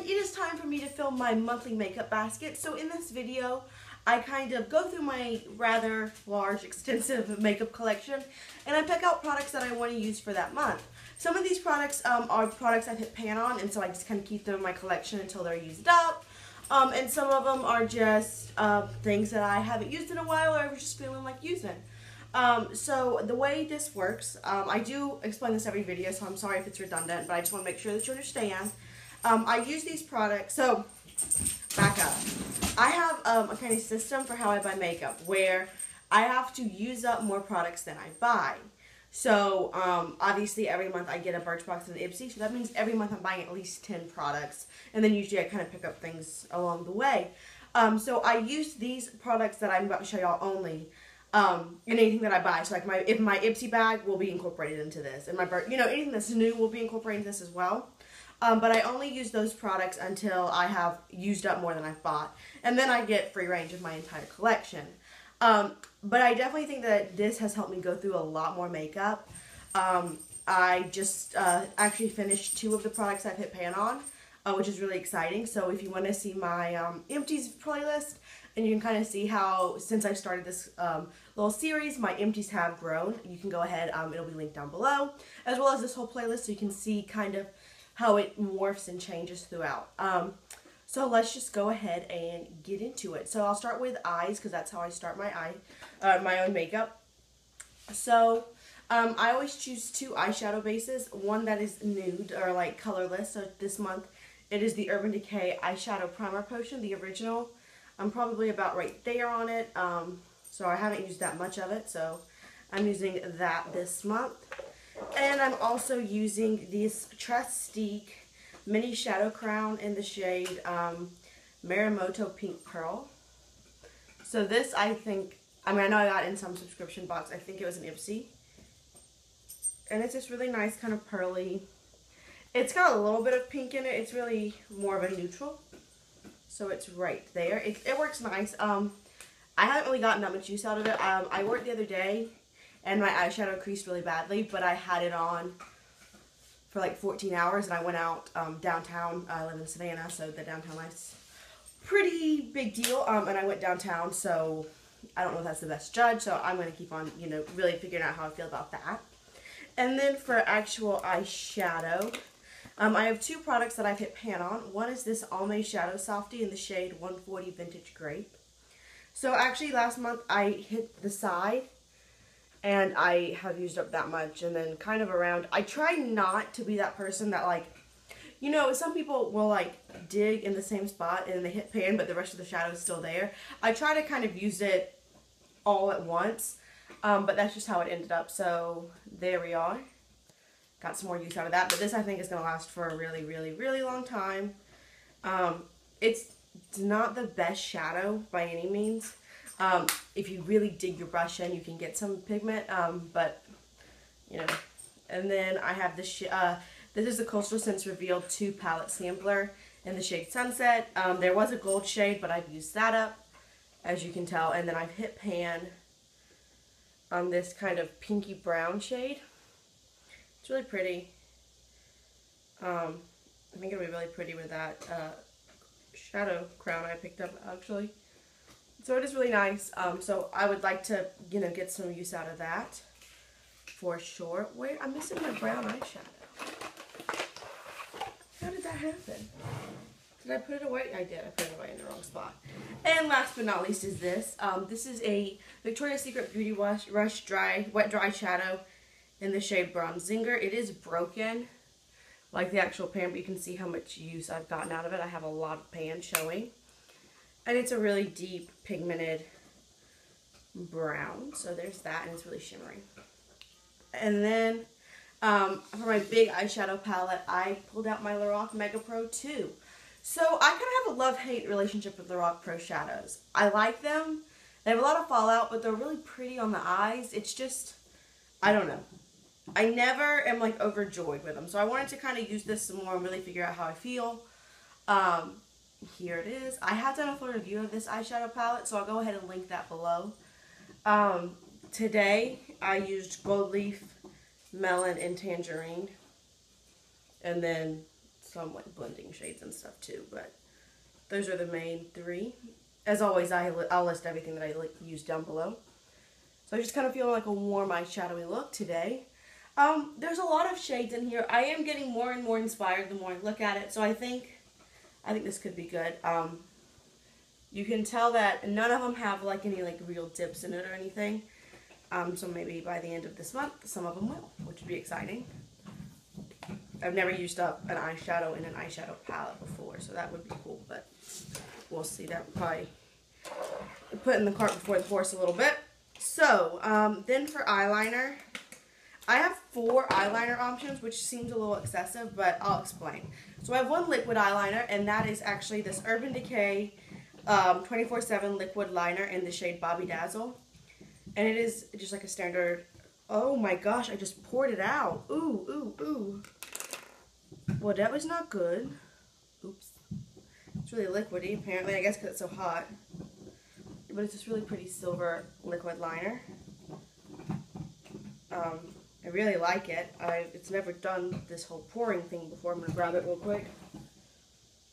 it is time for me to film my monthly makeup basket. So in this video, I kind of go through my rather large, extensive makeup collection, and I pick out products that I want to use for that month. Some of these products are products I've hit pan on, and so I just kind of keep them in my collection until they're used up. And some of them are just things that I haven't used in a while or I was just feeling like using. So the way this works, I do explain this every video, so I'm sorry if it's redundant, but I just want to make sure that you understand. I use these products, so back up. I have a kind of system for how I buy makeup where I have to use up more products than I buy. So obviously every month I get a Birchbox and an Ipsy, so that means every month I'm buying at least 10 products, and then usually I kind of pick up things along the way. So I use these products that I'm about to show y'all only in anything that I buy. So like if my Ipsy bag will be incorporated into this, and my anything that's new will be incorporated into this as well. But I only use those products until I have used up more than I've bought, and then I get free range of my entire collection. But I definitely think that this has helped me go through a lot more makeup. I just actually finished 2 of the products I've hit pan on, which is really exciting. So if you want to see my empties playlist, and you can kind of see how, since I started this little series, my empties have grown, you can go ahead, it'll be linked down below, as well as this whole playlist, so you can see kind of how it morphs and changes throughout. So let's just go ahead and get into it. So I'll start with eyes, because that's how I start my own makeup. So I always choose 2 eyeshadow bases, one that is nude or like colorless. So this month it is the Urban Decay Eyeshadow Primer Potion, the original. I'm probably about right there on it, so I haven't used that much of it, so I'm using that this month. And I'm also using this TreStique Mini Shadow Crown in the shade Marimoto Pink Pearl. So this, I know I got in some subscription box. I think it was an Ipsy. And it's just really nice, kind of pearly. It's got a little bit of pink in it. It's really more of a neutral. So it's right there. It works nice. I haven't really gotten that much use out of it. I wore it the other day, and my eyeshadow creased really badly, but I had it on for like 14 hours, and I went out downtown. I live in Savannah, so the downtown life's pretty big deal, and I went downtown, so I don't know if that's the best judge, so I'm going to keep on, really figuring out how I feel about that. And then for actual eyeshadow, I have 2 products that I've hit pan on. One is this Almay Shadow Softie in the shade 140 Vintage Grape. So actually last month I hit the side, and I have used up that much, and then kind of around. I try not to be that person that, like, some people will like dig in the same spot and they hit pan, but the rest of the shadow is still there. I try to kind of use it all at once, but that's just how it ended up. So there we are. Got some more use out of that, but this I think is going to last for a really, really, really long time. It's not the best shadow by any means. If you really dig your brush in, you can get some pigment, but, And then I have this, this is the Coastal Scents Revealed 2 Palette Sampler in the shade Sunset. There was a gold shade, but I've used that up, as you can tell. And then I've hit pan on this kind of pinky brown shade. It's really pretty. I think it'll be really pretty with that shadow crown I picked up, actually. So it is really nice. So I would like to, get some use out of that for sure. Where I'm missing my brown eyeshadow. How did that happen? Did I put it away? I did. I put it away in the wrong spot. And last but not least is this. This is a Victoria's Secret Beauty Rush Wet Dry Shadow in the shade Bronzinger. It is broken, like the actual pan, but you can see how much use I've gotten out of it. I have a lot of pan showing. And it's a really deep, pigmented brown. So there's that, and it's really shimmery. And then, for my big eyeshadow palette, I pulled out my Lorac Mega Pro 2. So I kind of have a love-hate relationship with Lorac Pro shadows. I like them. They have a lot of fallout, but they're really pretty on the eyes. It's just, I don't know. I never am, like, overjoyed with them. So I wanted to kind of use this some more and really figure out how I feel. Here it is. I have done a full review of this eyeshadow palette, so I'll go ahead and link that below. Today, I used Gold Leaf, Melon, and Tangerine. And then some like blending shades and stuff too, but those are the main three. As always, I'll list everything that I use down below. So I just kind of feeling like a warm eyeshadowy look today. There's a lot of shades in here. I am getting more and more inspired the more I look at it, so I think this could be good. You can tell that none of them have like any like real dips in it or anything. So maybe by the end of this month, some of them will, which would be exciting. I've never used up an eyeshadow in an eyeshadow palette before, so that would be cool, but we'll see. That would probably put in the cart before the horse a little bit. So, then for eyeliner, I have 4 eyeliner options, which seems a little excessive, but I'll explain. So I have one liquid eyeliner, and that is actually this Urban Decay 24/7 liquid liner in the shade Bobby Dazzle. And it is just like a standard, oh my gosh, I just poured it out. Ooh, ooh, ooh. Well, that was not good. Oops. It's really liquidy, apparently, I guess because it's so hot. But it's this really pretty silver liquid liner. I really like it. It's never done this whole pouring thing before. I'm going to grab it real quick.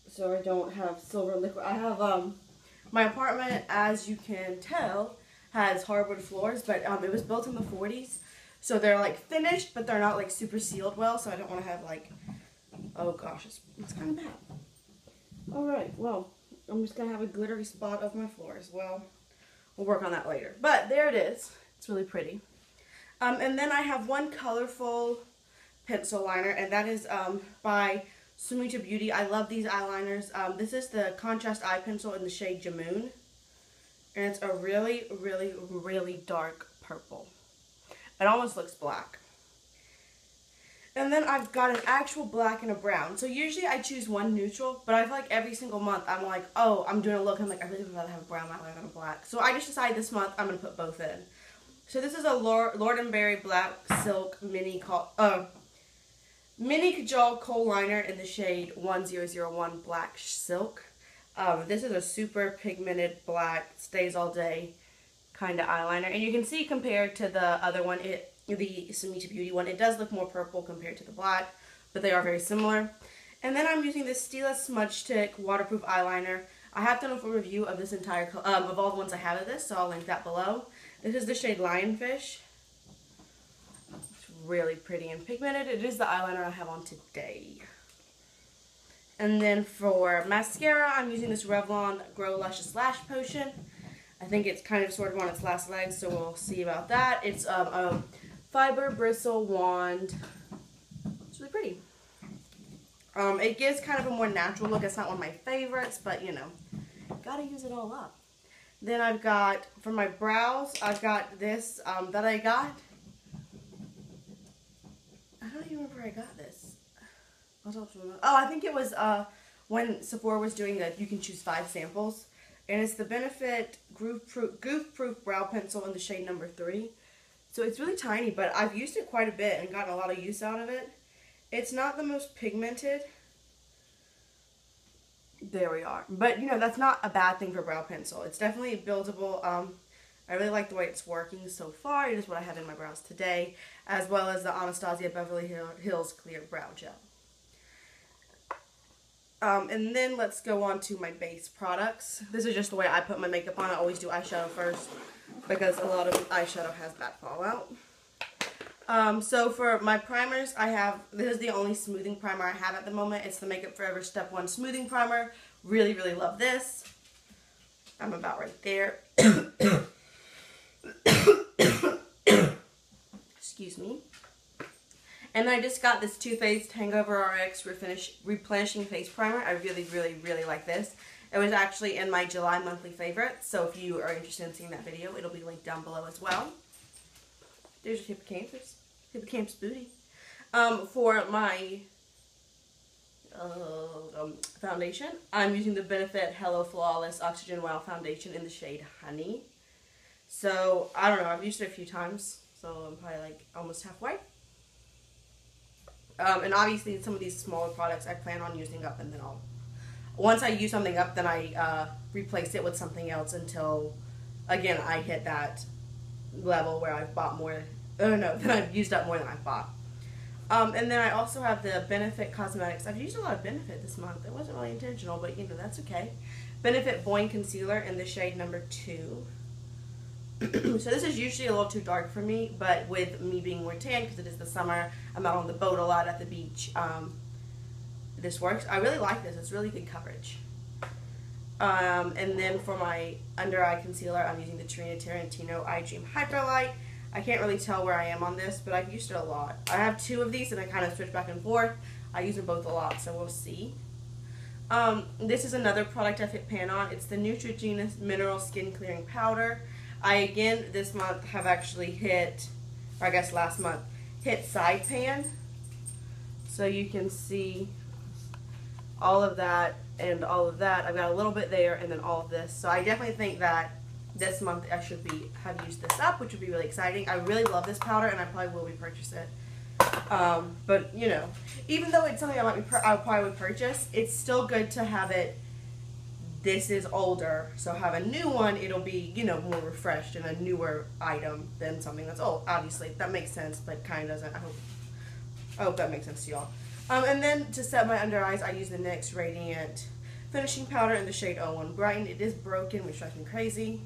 So I don't have silver liquid. I have, my apartment, as you can tell, has hardwood floors, but it was built in the 40s. So they're like finished, but they're not like super sealed well, so I don't want to have like, oh gosh, it's kind of bad. Alright, well, I'm just going to have a glittery spot of my floor as well. We'll work on that later. But there it is. It's really pretty. And then I have one colorful pencil liner, and that is by Sumita Beauty. I love these eyeliners. This is the Contrast Eye Pencil in the shade Jamun. And it's a really, really, really dark purple. It almost looks black. And then I've got an actual black and a brown. So usually I choose one neutral, but I feel like every single month I'm like, oh, I'm doing a look. I'm like, I really would rather have a brown eyeliner than a black. So I just decided this month I'm going to put both in. So this is a Lord & Berry Black Silk Mini Kajal Kohl Liner in the shade 1001 Black Silk. This is a super pigmented black, stays all day kind of eyeliner. And you can see compared to the other one, the Sumita Beauty one, it does look more purple compared to the black, but they are very similar. And then I'm using this Stila Smudge Stick Waterproof Eyeliner. I have done a full review of this entire, of all the ones I have of this, so I'll link that below. This is the shade Lionfish. It's really pretty and pigmented. It is the eyeliner I have on today. And then for mascara, I'm using this Revlon Grow Luscious Lash Potion. I think it's kind of sort of on its last legs, so we'll see about that. It's a fiber bristle wand. It's really pretty. It gives kind of a more natural look. It's not one of my favorites, but you know, gotta use it all up. Then I've got, for my brows, I've got this that I got. I don't even remember where I got this. Oh, I think it was when Sephora was doing that you can choose 5 samples. And it's the Benefit Goof Proof Brow Pencil in the shade number 3. So it's really tiny, but I've used it quite a bit and gotten a lot of use out of it. It's not the most pigmented. There we are. But, you know, that's not a bad thing for brow pencil. It's definitely buildable. I really like the way it's working so far. It is what I have in my brows today, as well as the Anastasia Beverly Hills Clear Brow Gel. And then let's go on to my base products. This is just the way I put my makeup on. I always do eyeshadow first because a lot of eyeshadow has that fallout. So for my primers, this is the only smoothing primer I have at the moment. It's the Makeup Forever Step 1 Smoothing Primer. Really, really love this. I'm about right there. Excuse me. And I just got this Too Faced Hangover RX Replenishing Face Primer. I really, really, really like this. It was actually in my July monthly favorites, so if you are interested in seeing that video, it'll be linked down below as well. There's your hippocampus booty. For my foundation, I'm using the Benefit Hello Flawless Oxygen Wow Foundation in the shade Honey. So, I don't know, I've used it a few times, so I'm probably like almost halfway. And obviously some of these smaller products I plan on using up, and then once I use something up, then I replace it with something else until, again, I hit that level where I've bought more, that I've used up more than I've bought. And then I also have the Benefit Cosmetics. I've used a lot of Benefit this month. It wasn't really intentional, but you know, that's okay. Benefit Boi-ing Concealer in the shade number 2. So this is usually a little too dark for me, but with me being more tan, because it is the summer, I'm out on the boat a lot at the beach, this works. I really like this. It's really good coverage. And then for my under eye concealer, I'm using the Tarantino Eye Dream Hyperlight. I can't really tell where I am on this, but I've used it a lot. I have 2 of these and I kind of switch back and forth. I use them both a lot, so we'll see. This is another product I've hit pan on. It's the Neutrogena Mineral Skin Clearing Powder. I, again, this month have actually hit, or I guess last month, hit side pan. So you can see all of that and all of that. I've got a little bit there and then all of this. So I definitely think that this month I should have used this up, which would be really exciting. I really love this powder and I probably will repurchase it. But you know, even though it's something I probably would purchase, it's still good to have it. This is older, so have a new one, it'll be, you know, more refreshed and a newer item than something that's old. Obviously, that makes sense, but kind of doesn't. I hope that makes sense to y'all. And then to set my under eyes, I use the NYX Radiant Finishing Powder in the shade 01 Brighten. It is broken, which drives me crazy.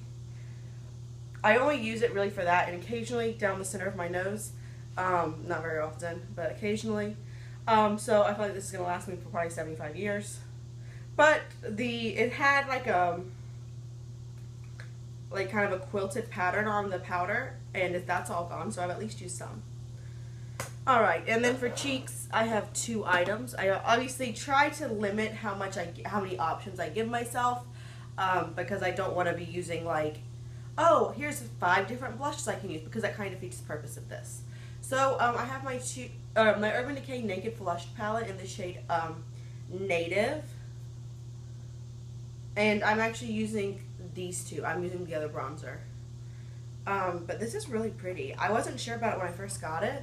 I only use it really for that, and occasionally down the center of my nose. Not very often, but occasionally. So I feel like this is going to last me for probably 75 years. But it had like kind of a quilted pattern on the powder, and that's all gone, so I've at least used some. Alright, and then for cheeks, I have 2 items. I obviously try to limit how many options I give myself, because I don't want to be using like, oh, here's 5 different blushes I can use, because that kind of defeats the purpose of this. So I have my Urban Decay Naked Flushed palette in the shade Native. And I'm actually using these 2. I'm using the other bronzer. But this is really pretty. I wasn't sure about it when I first got it.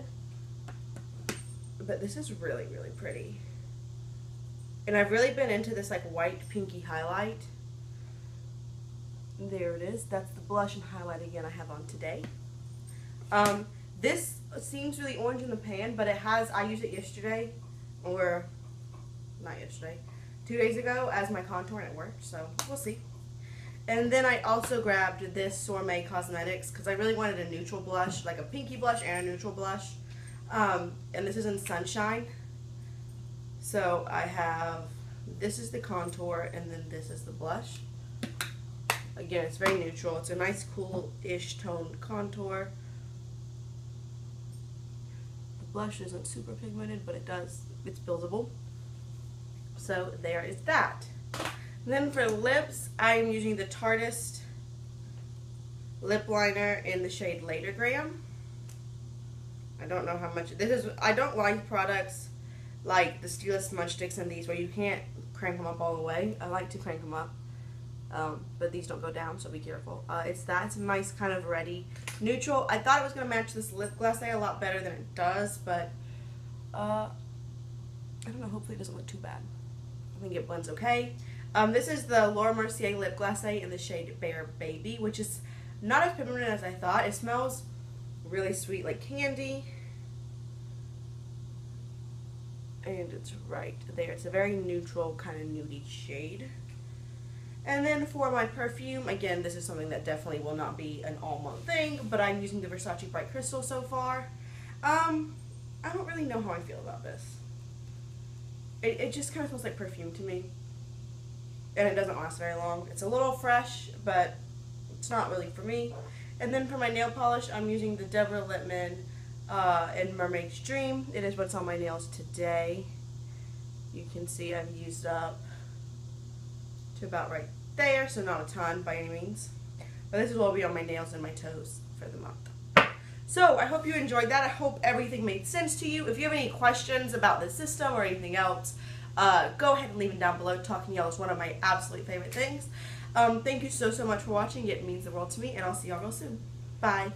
But this is really, really pretty. And I've really been into this like white pinky highlight. There it is. That's the blush and highlight again I have on today. This seems really orange in the pan, but it has, I used it yesterday, or not yesterday, 2 days ago as my contour, and it worked, so we'll see. And then I also grabbed this Almay Cosmetics because I really wanted a neutral blush, like a pinky blush and a neutral blush. And this is in Sunshine. So I have, this is the contour, and then this is the blush. Again, it's very neutral. It's a nice cool-ish toned contour. The blush isn't super pigmented, but it's buildable. So there is that. And then for lips, I'm using the Tarteist lip liner in the shade Latergram. I don't know how much this is. I don't like products like the Stila smudge sticks and these where you can't crank them up all the way. I like to crank them up, but these don't go down, so be careful. It's a nice kind of reddy neutral. I thought it was going to match this lip gloss a lot better than it does, but I don't know. Hopefully it doesn't look too bad. I think it blends okay. This is the Laura Mercier Lip Glacé in the shade Bear Baby, which is not as pigmented as I thought. It smells really sweet like candy. And it's right there. It's a very neutral, kind of nudie shade. And then for my perfume, again, this is something that definitely will not be an all-month thing, but I'm using the Versace Bright Crystal so far. I don't really know how I feel about this. It just kind of smells like perfume to me. And it doesn't last very long. It's a little fresh, but it's not really for me. And then for my nail polish, I'm using the Deborah Lippmann in Mermaid's Dream. It is what's on my nails today. You can see I've used up to about right there, so not a ton by any means. But this is what will be on my nails and my toes for the month. So I hope you enjoyed that. I hope everything made sense to you. If you have any questions about this system or anything else, go ahead and leave them down below. Talking to y'all is one of my absolute favorite things. Thank you so much for watching. It means the world to me, and I'll see y'all real soon. Bye.